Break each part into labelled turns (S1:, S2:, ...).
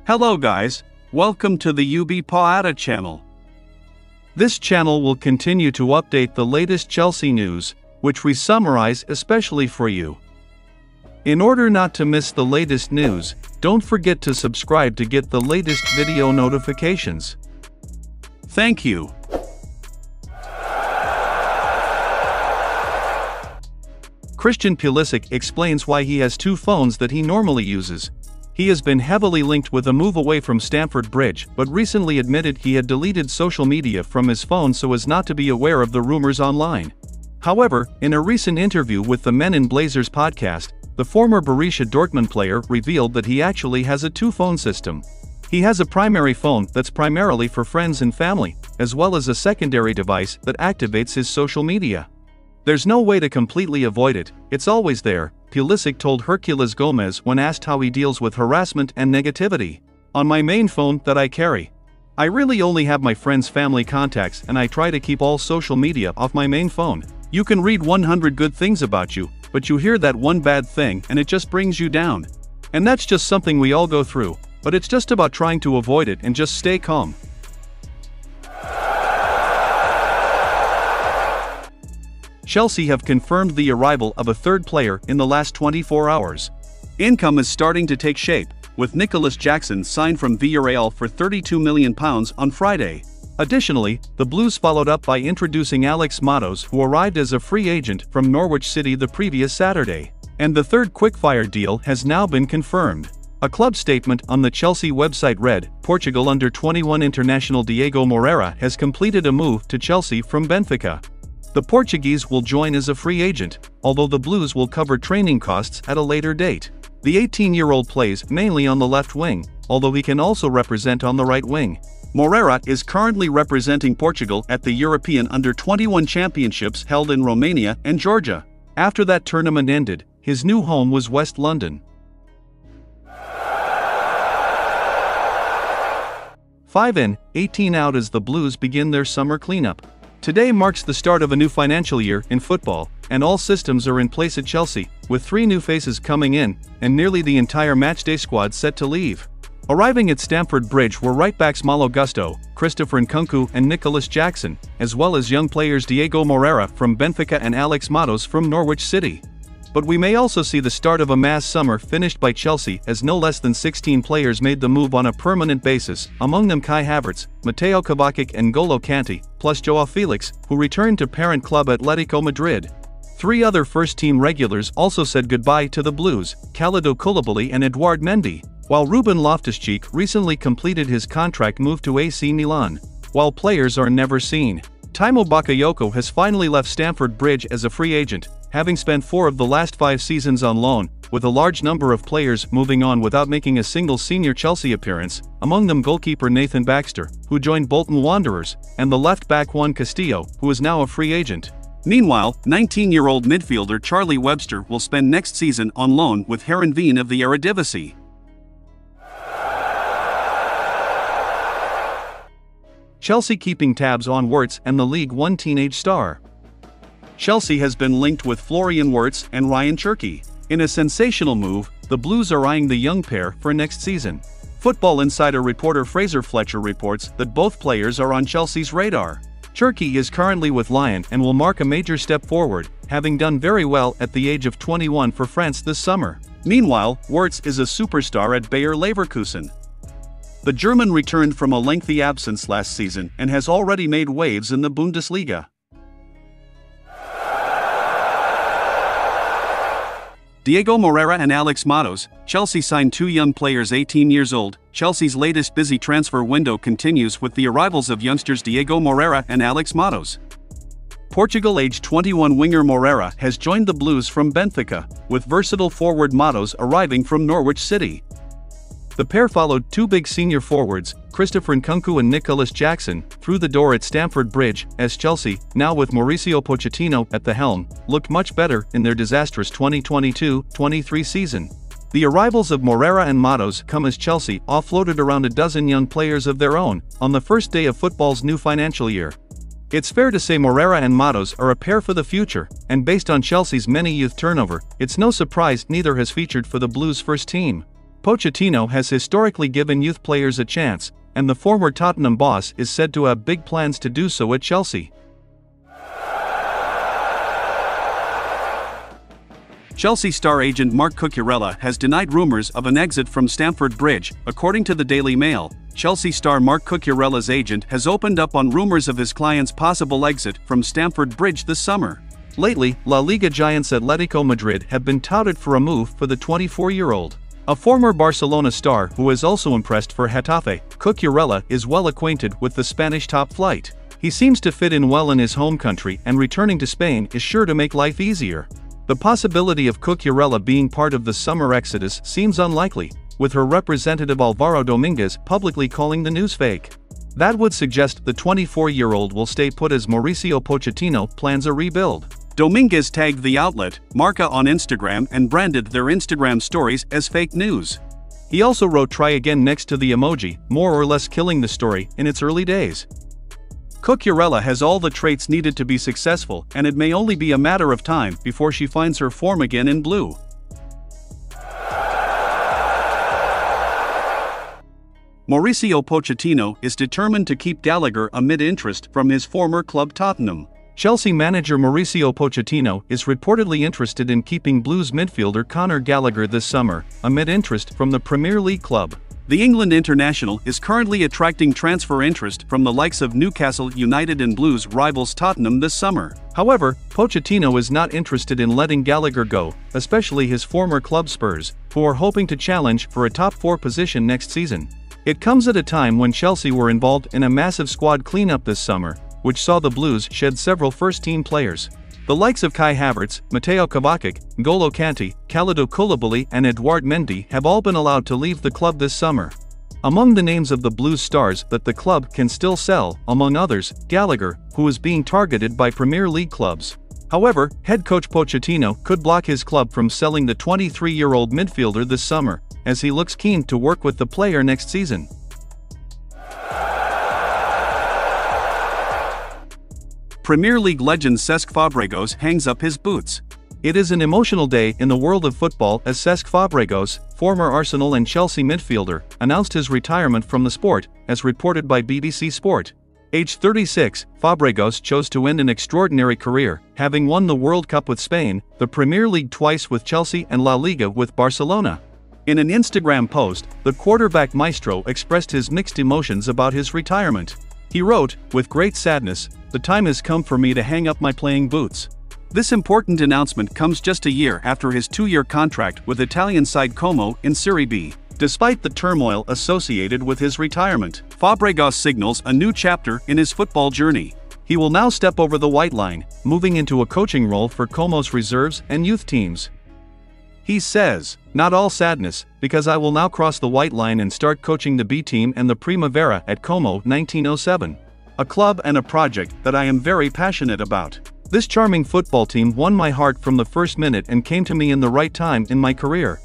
S1: Hello guys, welcome to the Pochettino channel. This channel will continue to update the latest Chelsea news, which we summarize especially for you. In order not to miss the latest news, don't forget to subscribe to get the latest video notifications. Thank you. Christian Pulisic explains why he has two phones that he normally uses. He has been heavily linked with a move away from Stamford Bridge, but recently admitted he had deleted social media from his phone so as not to be aware of the rumors online. However, in a recent interview with the Men in Blazers podcast, the former Borussia Dortmund player revealed that he actually has a two-phone system. He has a primary phone that's primarily for friends and family, as well as a secondary device that activates his social media. There's no way to completely avoid it, it's always there, Pulisic told Herculez Gomez when asked how he deals with harassment and negativity. On my main phone that I carry, I really only have my friends' family contacts and I try to keep all social media off my main phone. You can read 100 good things about you, but you hear that one bad thing and it just brings you down. And that's just something we all go through, but it's just about trying to avoid it and just stay calm. Chelsea have confirmed the arrival of a third player in the last 24 hours. Income is starting to take shape, with Nicolas Jackson signed from Villarreal for £32 million on Friday. Additionally, the Blues followed up by introducing Alex Matos, who arrived as a free agent from Norwich City the previous Saturday. And the third quickfire deal has now been confirmed. A club statement on the Chelsea website read, Portugal under-21 international Diego Moreira has completed a move to Chelsea from Benfica. The Portuguese will join as a free agent, although the Blues will cover training costs at a later date. The 18-year-old plays mainly on the left wing, although he can also represent on the right wing. Moreira is currently representing Portugal at the European Under-21 Championships held in Romania and Georgia. After that tournament ended, his new home was West London. 5 in, 18 out as the Blues begin their summer cleanup. Today marks the start of a new financial year in football, and all systems are in place at Chelsea, with 3 new faces coming in, and nearly the entire matchday squad set to leave. Arriving at Stamford Bridge were right-backs Malo Gusto, Christopher Nkunku and Nicolas Jackson, as well as young players Diego Moreira from Benfica and Alex Matos from Norwich City. But we may also see the start of a mass summer finished by Chelsea, as no less than 16 players made the move on a permanent basis, among them Kai Havertz, Mateo Kovacic and N'Golo Kante, plus Joao Felix, who returned to parent club Atletico Madrid. 3 other first-team regulars also said goodbye to the Blues, Kalidou Koulibaly and Edouard Mendy, while Ruben Loftus-Cheek recently completed his contract move to AC Milan. While players are never seen, Timo Bakayoko has finally left Stamford Bridge as a free agent, having spent 4 of the last 5 seasons on loan, with a large number of players moving on without making a single senior Chelsea appearance, among them goalkeeper Nathan Baxter, who joined Bolton Wanderers, and the left-back Juan Castillo, who is now a free agent. Meanwhile, 19-year-old midfielder Charlie Webster will spend next season on loan with Heerenveen of the Eredivisie. Chelsea keeping tabs on Wirtz and the League One teenage star. Chelsea has been linked with Florian Wirtz and Ryan Cherki. In a sensational move, the Blues are eyeing the young pair for next season. Football Insider reporter Fraser Fletcher reports that both players are on Chelsea's radar. Cherki is currently with Lyon and will mark a major step forward, having done very well at the age of 21 for France this summer. Meanwhile, Wirtz is a superstar at Bayer Leverkusen. The German returned from a lengthy absence last season and has already made waves in the Bundesliga. Diego Moreira and Alex Matos, Chelsea signed 2 young players 18 years old. Chelsea's latest busy transfer window continues with the arrivals of youngsters Diego Moreira and Alex Matos. Portugal-aged 21 winger Moreira has joined the Blues from Benfica, with versatile forward Matos arriving from Norwich City. The pair followed 2 big senior forwards, Christopher Nkunku and Nicolas Jackson, through the door at Stamford Bridge, as Chelsea, now with Mauricio Pochettino at the helm, looked much better in their disastrous 2022-23 season. The arrivals of Moreira and Matos come as Chelsea offloaded around a dozen young players of their own, on the first day of football's new financial year. It's fair to say Moreira and Matos are a pair for the future, and based on Chelsea's many youth turnover, it's no surprise neither has featured for the Blues' first team. Pochettino has historically given youth players a chance, and the former Tottenham boss is said to have big plans to do so at Chelsea.
S2: Chelsea star agent Marc Cucurella has denied rumors of an exit from Stamford Bridge. According to the Daily Mail, Chelsea star Marc Cucurella's agent has opened up on rumors of his client's possible exit from Stamford Bridge this summer.
S1: Lately, La Liga giants Atletico Madrid have been touted for a move for the 24-year-old. A former Barcelona star who has also impressed for Getafe, Cucurella is well acquainted with the Spanish top flight. He seems to fit in well in his home country, and returning to Spain is sure to make life easier. The possibility of Cucurella being part of the summer exodus seems unlikely, with her representative Álvaro Domínguez publicly calling the news fake. That would suggest the 24-year-old will stay put as Mauricio Pochettino plans a rebuild.
S2: Domínguez tagged the outlet, Marca, on Instagram and branded their Instagram stories as fake news.
S1: He also wrote "try again" next to the emoji, more or less killing the story in its early days. Cucurella has all the traits needed to be successful, and it may only be a matter of time before she finds her form again in blue. Mauricio Pochettino is determined to keep Gallagher amid interest from his former club Tottenham. Chelsea manager Mauricio Pochettino is reportedly interested in keeping Blues midfielder Conor Gallagher this summer, amid interest from the Premier League club.
S2: The England international is currently attracting transfer interest from the likes of Newcastle United and Blues rivals Tottenham this summer.
S1: However, Pochettino is not interested in letting Gallagher go, especially his former club Spurs, who are hoping to challenge for a top 4 position next season. It comes at a time when Chelsea were involved in a massive squad cleanup this summer, which saw the Blues shed several first-team players. The likes of Kai Havertz, Mateo Kovacic, N'Golo Kante, Kalidou Koulibaly and Edouard Mendy have all been allowed to leave the club this summer. Among the names of the Blues stars that the club can still sell, among others, Gallagher, who is being targeted by Premier League clubs. However, head coach Pochettino could block his club from selling the 23-year-old midfielder this summer, as he looks keen to work with the player next season.
S2: Premier League legend Cesc Fabregas hangs up his boots.
S1: It is an emotional day in the world of football as Cesc Fabregas, former Arsenal and Chelsea midfielder, announced his retirement from the sport, as reported by BBC Sport. Aged 36, Fabregas chose to end an extraordinary career, having won the World Cup with Spain, the Premier League twice with Chelsea and La Liga with Barcelona. In an Instagram post, the quarterback maestro expressed his mixed emotions about his retirement. He wrote, "With great sadness, the time has come for me to hang up my playing boots." This important announcement comes just a year after his 2-year contract with Italian side Como in Serie B. Despite the turmoil associated with his retirement, Fabregas signals a new chapter in his football journey. He will now step over the white line, moving into a coaching role for Como's reserves and youth teams. He says, "Not all sadness, because I will now cross the white line and start coaching the B team and the Primavera at Como 1907. A club and a project that I am very passionate about. This charming football team won my heart from the first minute and came to me in the right time in my career."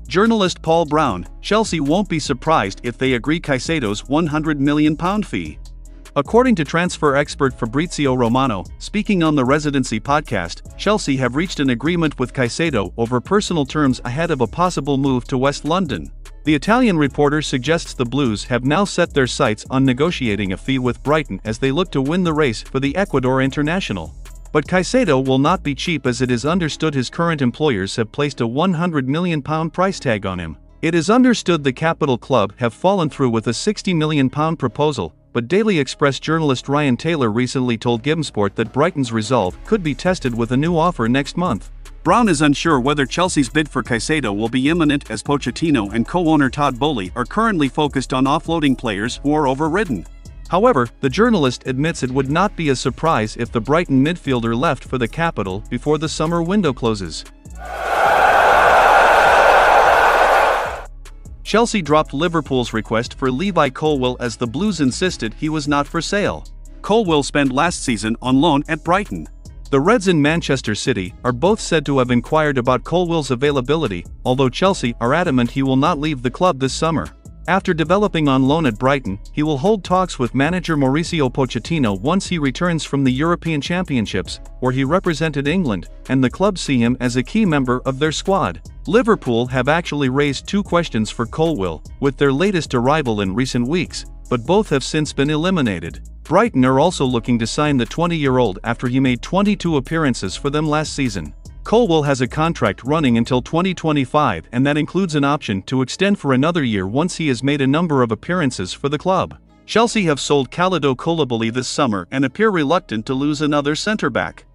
S1: Journalist Paul Brown, Chelsea won't be surprised if they agree Caicedo's £100 million fee. According to transfer expert Fabrizio Romano, speaking on the Residency podcast, Chelsea have reached an agreement with Caicedo over personal terms ahead of a possible move to West London. The Italian reporter suggests the Blues have now set their sights on negotiating a fee with Brighton as they look to win the race for the Ecuador international. But Caicedo will not be cheap, as it is understood his current employers have placed a £100 million price tag on him. It is understood the capital club have fallen through with a £60 million proposal, but Daily Express journalist Ryan Taylor recently told Gimsport that Brighton's resolve could be tested with a new offer next month.
S2: Brown is unsure whether Chelsea's bid for Caicedo will be imminent, as Pochettino and co-owner Todd Boehly are currently focused on offloading players who are overridden.
S1: However, the journalist admits it would not be a surprise if the Brighton midfielder left for the capital before the summer window closes. Chelsea dropped Liverpool's request for Levi Colwill as the Blues insisted he was not for sale.
S2: Colwill spent last season on loan at Brighton.
S1: The Reds and Manchester City are both said to have inquired about Colwill's availability, although Chelsea are adamant he will not leave the club this summer. After developing on loan at Brighton, he will hold talks with manager Mauricio Pochettino once he returns from the European Championships, where he represented England, and the club see him as a key member of their squad. Liverpool have actually raised 2 questions for Colwill, with their latest arrival in recent weeks, but both have since been eliminated. Brighton are also looking to sign the 20-year-old after he made 22 appearances for them last season. Colwill has a contract running until 2025, and that includes an option to extend for another year once he has made a number of appearances for the club. Chelsea have sold Caicedo Koulibaly this summer and appear reluctant to lose another centre-back.